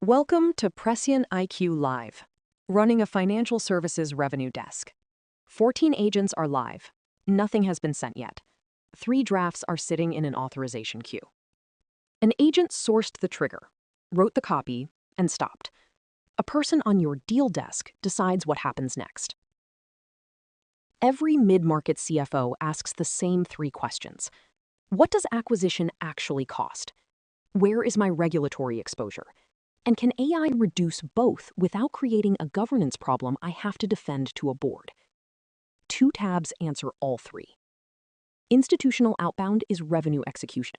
Welcome to PrescientIQ Live, running a financial services revenue desk. 14 agents are live. Nothing has been sent yet. 3 drafts are sitting in an authorization queue. An agent sourced the trigger, wrote the copy, and stopped. A person on your deal desk decides what happens next. Every mid-market CFO asks the same 3 questions. What does acquisition actually cost? Where is my regulatory exposure? And can AI reduce both without creating a governance problem I have to defend to a board? 2 tabs answer all 3. Institutional outbound is revenue execution.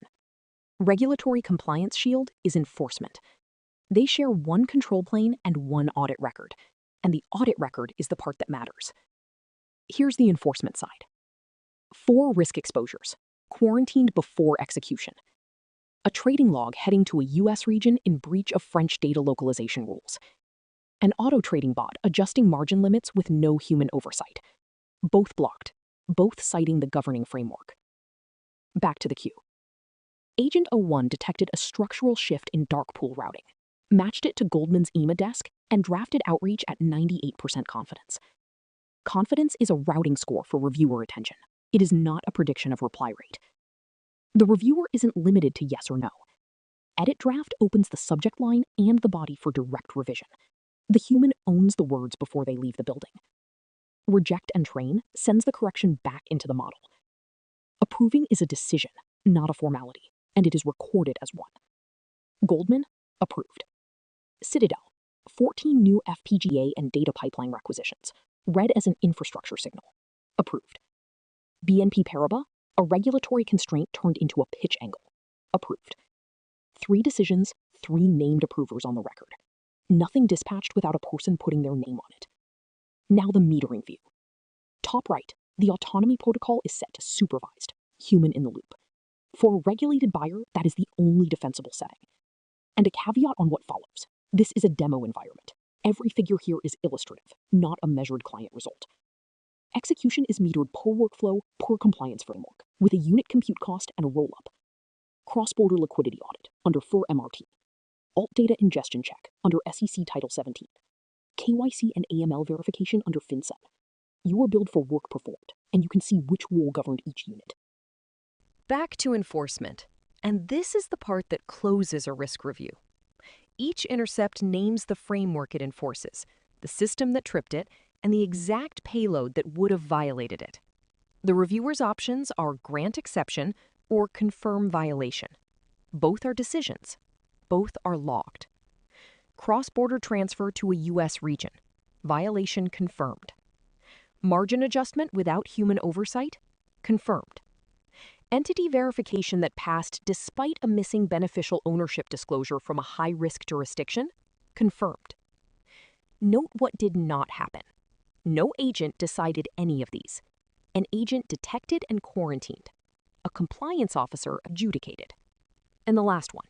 Regulatory compliance shield is enforcement. They share one control plane and one audit record, and the audit record is the part that matters. Here's the enforcement side. 4 risk exposures, quarantined before execution. A trading log heading to a US region in breach of French data localization rules. An auto-trading bot adjusting margin limits with no human oversight. Both blocked, both citing the governing framework. Back to the queue. Agent 01 detected a structural shift in dark pool routing, matched it to Goldman's EMA desk, and drafted outreach at 98% confidence. Confidence is a routing score for reviewer attention. It is not a prediction of reply rate. The reviewer isn't limited to yes or no. Edit draft opens the subject line and the body for direct revision. The human owns the words before they leave the building. Reject and train sends the correction back into the model. Approving is a decision, not a formality, and it is recorded as one. Goldman, approved. Citadel, 14 new FPGA and data pipeline requisitions, read as an infrastructure signal, approved. BNP Paribas, a regulatory constraint turned into a pitch angle, approved. 3 decisions, 3 named approvers on the record. Nothing dispatched without a person putting their name on it. Now the metering view. Top right, the autonomy protocol is set to supervised, human in the loop. For a regulated buyer, that is the only defensible setting. And a caveat on what follows. This is a demo environment. Every figure here is illustrative, not a measured client result. Execution is metered per workflow, per compliance framework, with a unit compute cost and a rollup. Cross-border liquidity audit under FIR MRT. Alt data ingestion check under SEC Title 17. KYC and AML verification under FinCEN. You are billed for work performed, and you can see which rule governed each unit. Back to enforcement, and this is the part that closes a risk review. Each intercept names the framework it enforces, the system that tripped it, and the exact payload that would have violated it. The reviewer's options are grant exception or confirm violation. Both are decisions. Both are logged. Cross-border transfer to a US region. Violation confirmed. Margin adjustment without human oversight? Confirmed. Entity verification that passed despite a missing beneficial ownership disclosure from a high-risk jurisdiction? Confirmed. Note what did not happen. No agent decided any of these. An agent detected and quarantined. A compliance officer adjudicated. And the last one,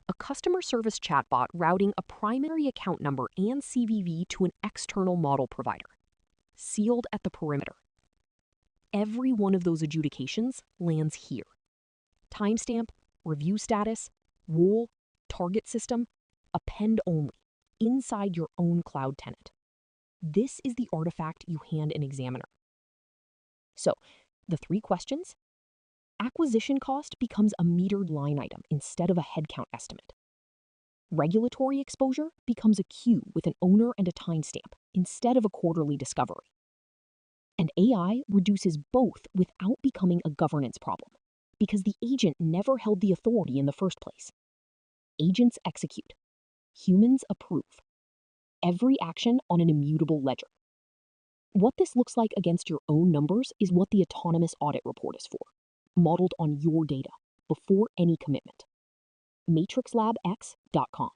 a customer service chatbot routing a primary account number and CVV to an external model provider. Sealed at the perimeter. Every one of those adjudications lands here. Timestamp, review status, rule, target system, append only, inside your own cloud tenant. This is the artifact you hand an examiner. So, the 3 questions. Acquisition cost becomes a metered line item instead of a headcount estimate. Regulatory exposure becomes a queue with an owner and a timestamp instead of a quarterly discovery. And AI reduces both without becoming a governance problem, because the agent never held the authority in the first place. Agents execute. Humans approve. Every action on an immutable ledger. What this looks like against your own numbers is what the autonomous audit report is for, modeled on your data, before any commitment. matrixlabx.com